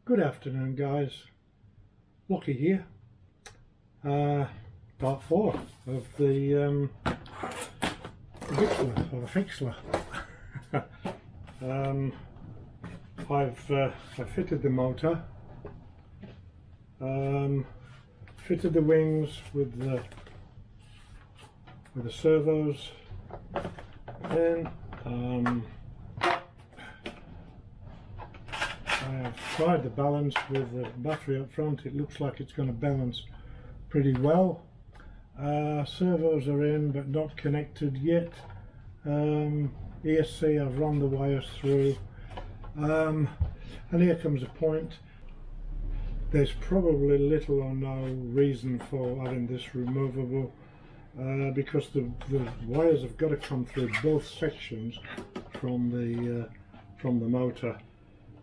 Good afternoon, guys. Lockie here. Part 4 of the Bixler, or the Fixler. I've fitted the motor, fitted the wings with the servos, and I have tried the balance with the battery up front. It looks like it's going to balance pretty well. Servos are in but not connected yet. ESC, I've run the wires through, and here comes a point. There's probably little or no reason for having this removable, because the wires have got to come through both sections from the motor.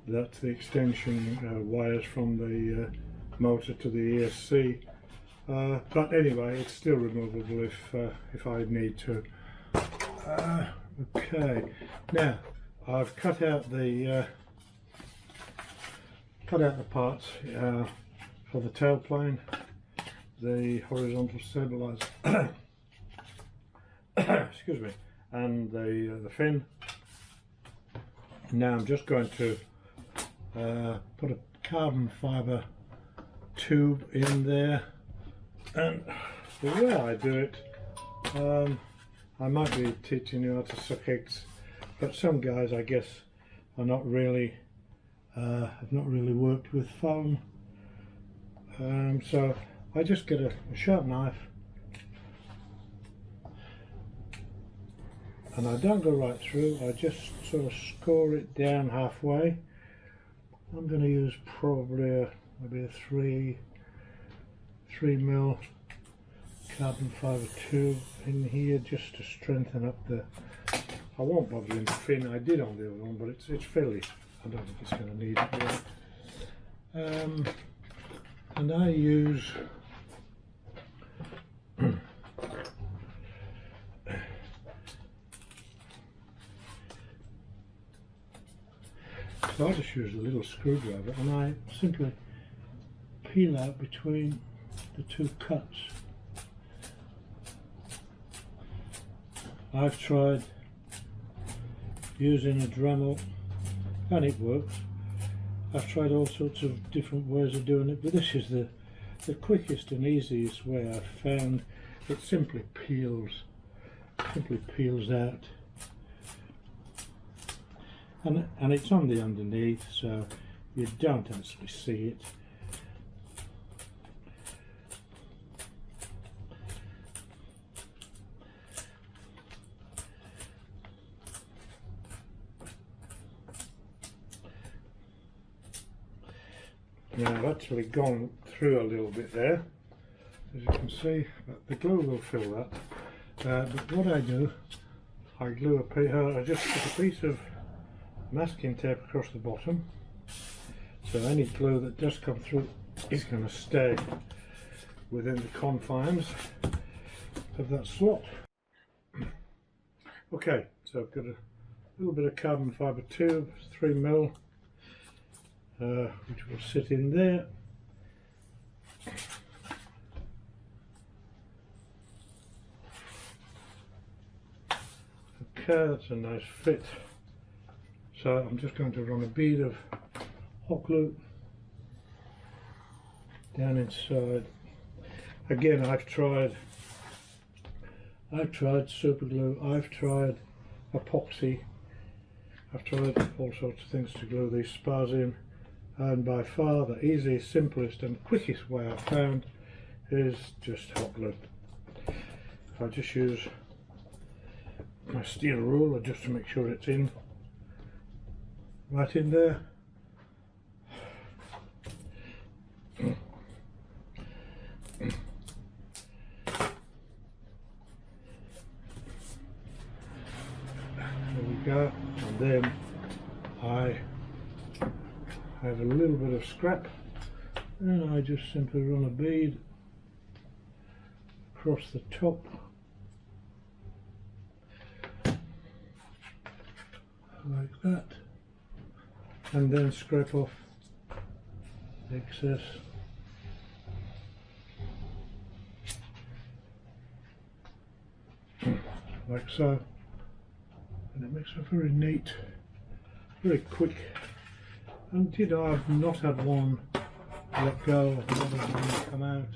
That's the extension wires from the motor to the ESC. But anyway, it's still removable if I need to. Okay, now I've cut out the parts for the tailplane, the horizontal stabilizer, excuse me, and the fin. Now I'm just going to put a carbon fibre tube in there, and the way I do it, I might be teaching you how to suck eggs, but some guys, I guess, are not really have not really worked with foam, so I just get a sharp knife, and I don't go right through. I just sort of score it down halfway. I'm going to use probably maybe a 3 mil carbon fibre tube in here, just to strengthen up the. I won't bother in the fin. I did on the other one, but it's fairly. I don't think it's going to need it really. And I use so I just use a little screwdriver, and I simply peel out between the two cuts. I've tried using a Dremel and it works. I've tried all sorts of different ways of doing it, but this is the quickest and easiest way I've found. It simply peels out, and it's on the underneath, so you don't actually see it. Now I've actually gone through a little bit there, as you can see, but the glue will fill that. But what I do, I glue a piece, I just put a piece of masking tape across the bottom, so any glue that does come through is going to stay within the confines of that slot. Okay, so I've got a little bit of carbon fibre tube, 3 mil. Which will sit in there. Okay, that's a nice fit. So I'm just going to run a bead of hot glue down inside. Again, I've tried super glue, I've tried epoxy, I've tried all sorts of things to glue these spars in. And by far the easiest, simplest and quickest way I've found is just hot glue. I just use my steel ruler just to make sure it's in, right in there. There we go, and then I have a little bit of scrap, and I just simply run a bead across the top like that, and then scrape off excess. Like so, and it makes a very neat, very quick. And you know, I've not had one let go, I've not had one come out,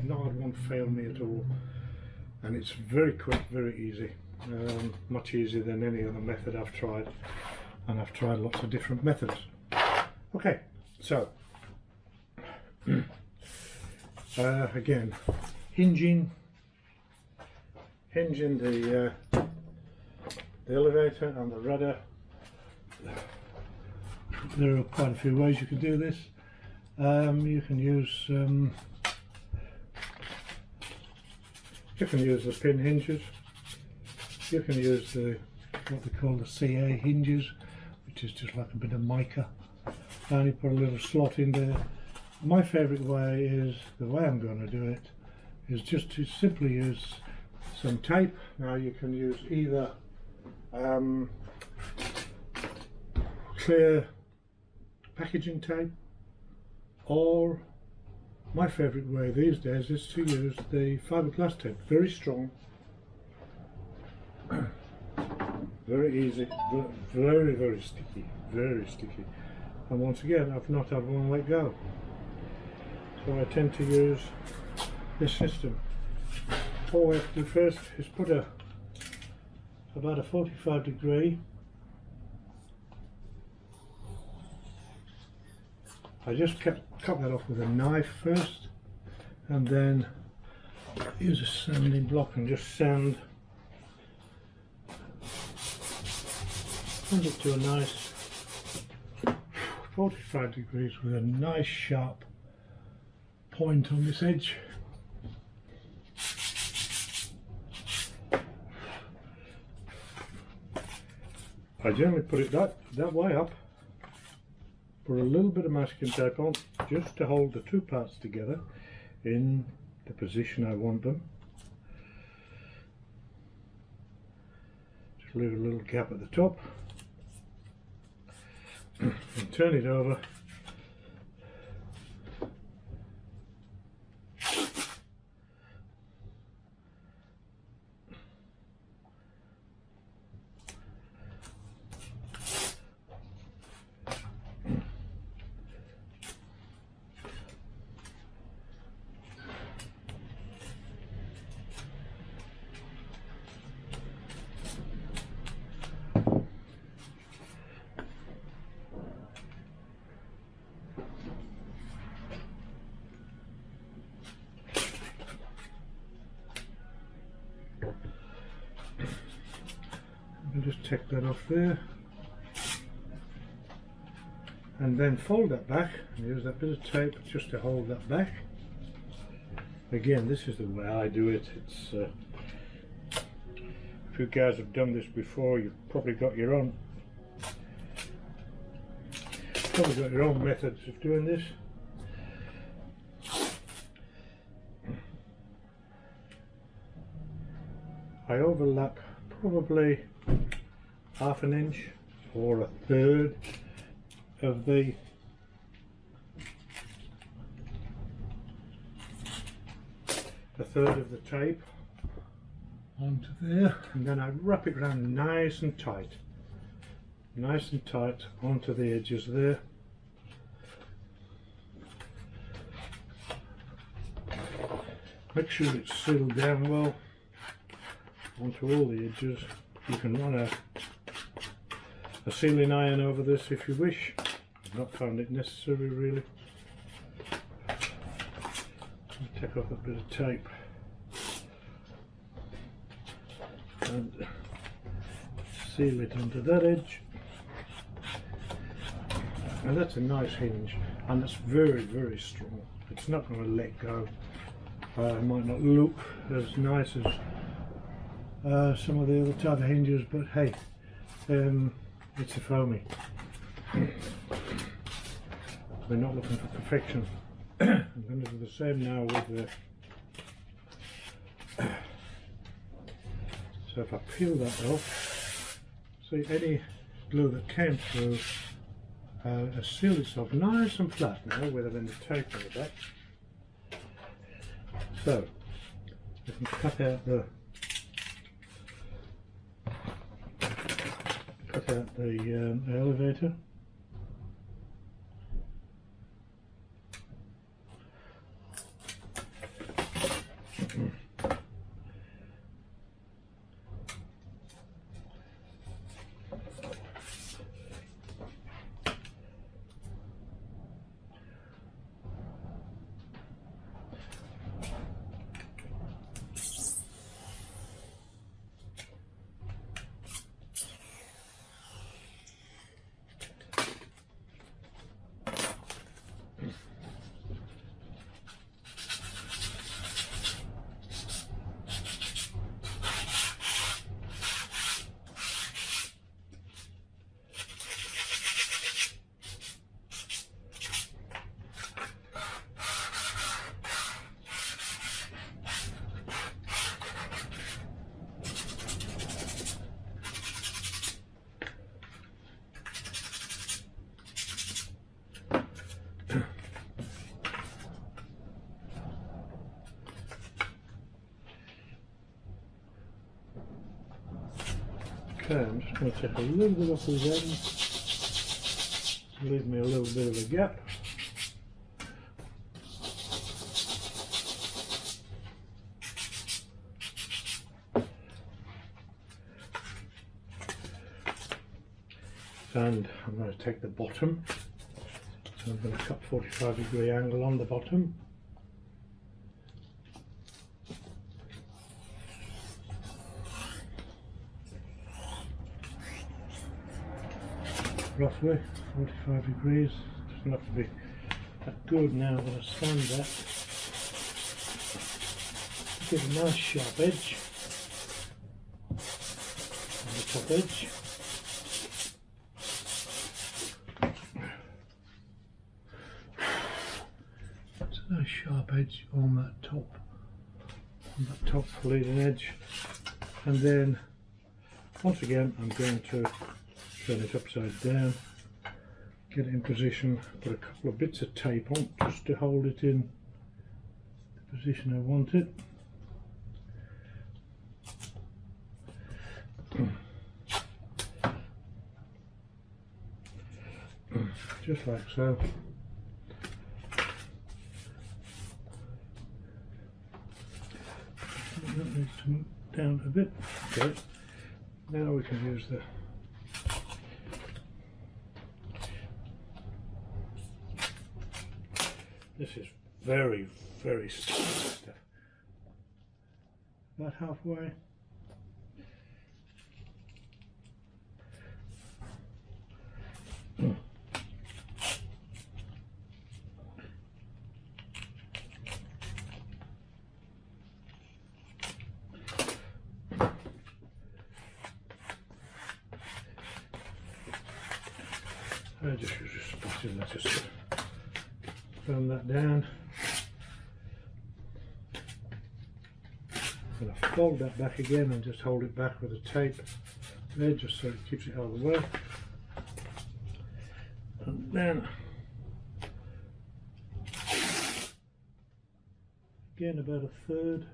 not had one fail me at all, and it's very quick, very easy, much easier than any other method I've tried, and I've tried lots of different methods. Okay, so again, hinging the elevator and the rudder. There are quite a few ways you can do this. You can use the pin hinges. You can use what they call the CA hinges, which is just like a bit of mica, and you put a little slot in there. My favourite way is, the way I'm going to do it, is just to simply use some tape. Now you can use either clear packaging tape, or my favourite way these days is to use the fiberglass tape. Very strong, very easy, very, very sticky, and once again I've not had one let go, so I tend to use this system. All we have to do first is put about a 45 degree. I just cut that off with a knife first, and then use a sanding block and just sand it to a nice 45 degrees with a nice sharp point on this edge. I generally put it that way up. Put a little bit of masking tape on, just to hold the two parts together in the position I want them. Just leave a little gap at the top and turn it over. Just take that off there, and then fold that back and use that bit of tape just to hold that back. Again, this is the way I do it. It's if you guys have done this before, you've probably got your own methods of doing this. I overlap probably half an inch or a third of the tape onto there, and then I wrap it around nice and tight onto the edges there. Make sure it's sealed down well onto all the edges. You can run a sealing iron over this if you wish. I've not found it necessary really. Take off a bit of tape and seal it onto that edge, and that's a nice hinge, and it's very, very strong. It's not going to let go. It might not look as nice as some of the other type of hinges, but hey, it's a foamy. We're not looking for perfection. I'm going to do the same now with the. So if I peel that off, see any glue that came through, has sealed itself nice and flat now with a bit of tape on the back. So we can cut out the elevator. Okay, I'm just going to take a little bit off the end, leave me a little bit of a gap. And I'm going to take the bottom, so I'm going to cut 45-degree angle on the bottom. Roughly 45 degrees, doesn't have to be that good now. I'm going to sand that, give a nice sharp edge on the top edge. It's a nice sharp edge on that top leading edge, and then once again I'm going to turn it upside down, get it in position, put a couple of bits of tape on just to hold it in the position I want it. Just like so. That needs to move down a bit. Okay, now we can use the this is very, very stiff stuff. About halfway. I just use a spatula, just firm that down. I'm going to fold that back again and just hold it back with a tape there, just so it keeps it out of the way. And then again about a third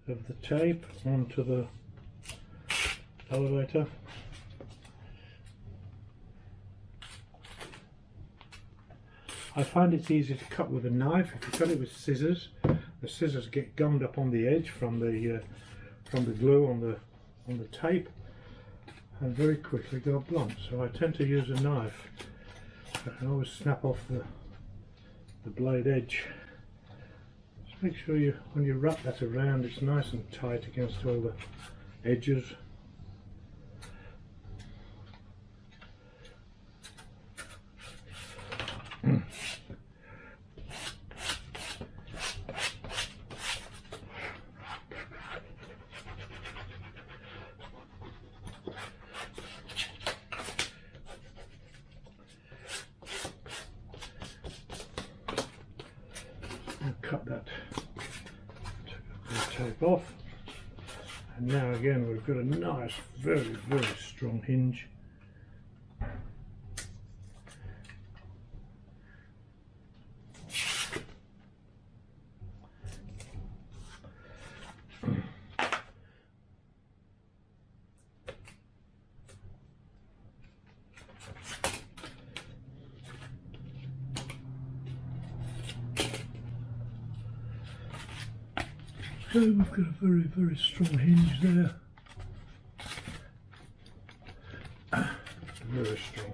of the tape onto the elevator. I find it's easier to cut with a knife. If you cut it with scissors, the scissors get gummed up on the edge from the glue on the tape, and very quickly go blunt. So I tend to use a knife. I can always snap off the blade edge. Just make sure when you wrap that around, it's nice and tight against all the edges. Cut that tape off, and now again we've got a nice, very, very strong hinge. So we've got a very, very strong hinge there. Very strong.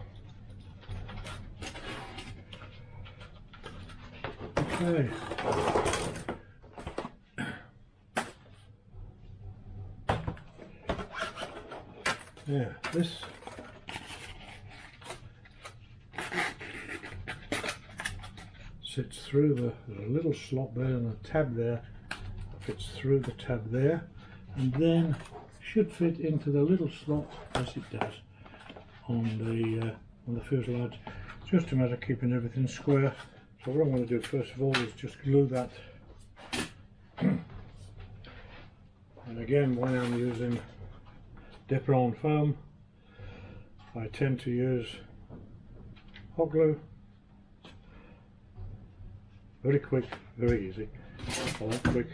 Okay. Yeah, this sits through there's a little slot there and a tab there, fits through the tab there, and then should fit into the little slot as it does on the fuselage. Just a matter of keeping everything square. So what I'm going to do first of all is just glue that. And again, when I'm using dipper-on foam, I tend to use hot glue. Very quick, very easy. I like quick,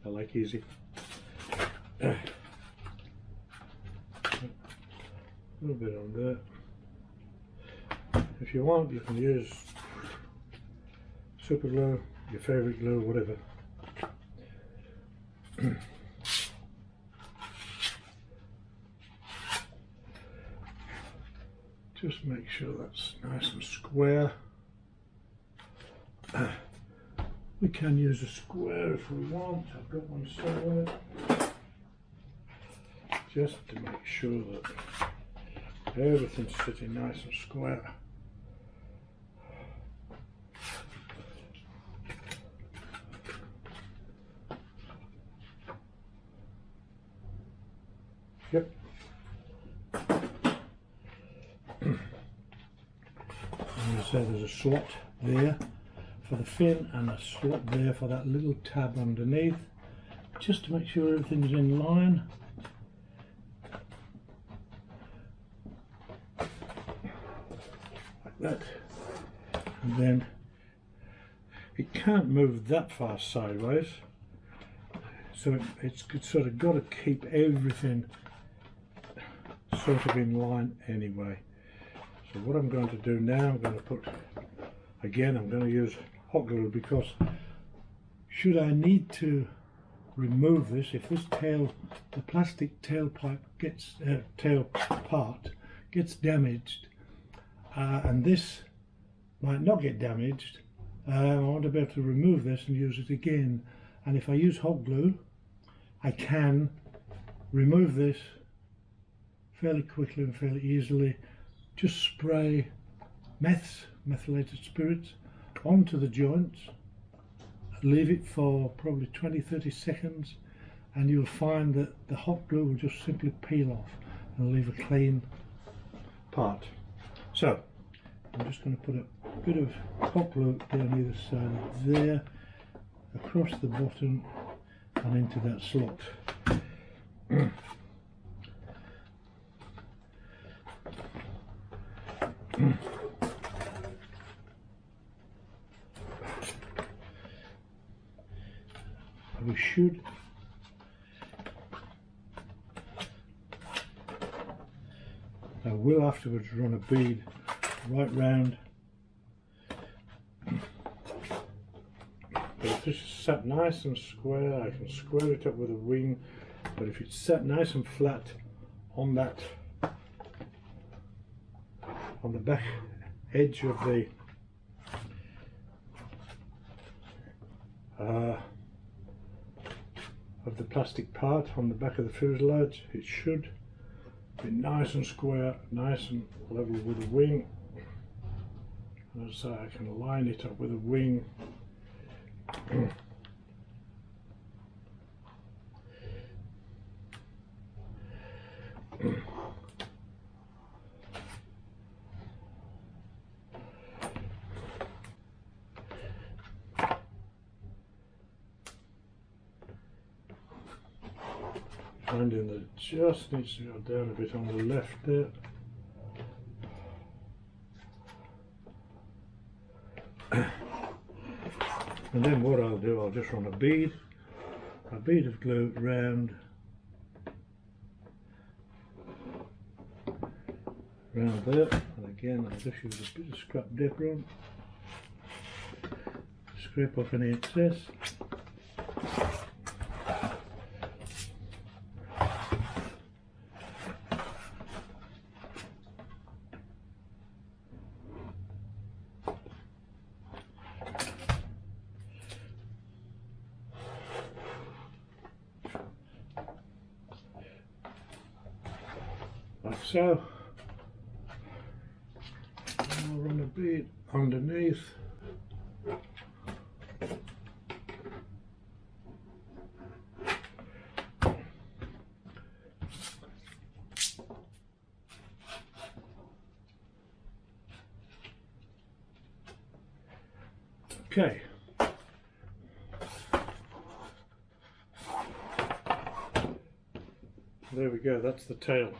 I like easy. A little bit on there. If you want, you can use super glue, your favourite glue, whatever. Just make sure that's nice and square. We can use a square if we want. I've got one somewhere. Just to make sure that everything's sitting nice and square. Yep. And as I said, there's a slot there for the fin and a slot there for that little tab underneath, just to make sure everything's in line. Like that. And then it can't move that far sideways, so it's sort of got to keep everything sort of in line anyway. So what I'm going to do now, I'm going to put, again, I'm going to use hot glue, because should I need to remove this, if this tail, the plastic tailpipe gets, tail part gets damaged, and this might not get damaged, I want to be able to remove this and use it again. And if I use hot glue, I can remove this fairly quickly and fairly easily. Just spray methylated spirits onto the joints, leave it for probably 20-30 seconds, and you'll find that the hot glue will just simply peel off and leave a clean part. So I'm just going to put a bit of hot glue down either side there, across the bottom and into that slot. We should I will afterwards run a bead right round, but if this is set nice and square, I can square it up with a wing. But if it's set nice and flat on that, on the back edge of the plastic part on the back of the fuselage, it should be nice and square, nice and level with the wing. And as I say, I can line it up with a wing. Finding that it just needs to go down a bit on the left there. And then what I'll do, I'll just run a bead of glue round there, and again I'll just use a bit of scrap dipper on, scrape off any excess. so. I'll run a bead underneath. Okay. There we go, that's the tail.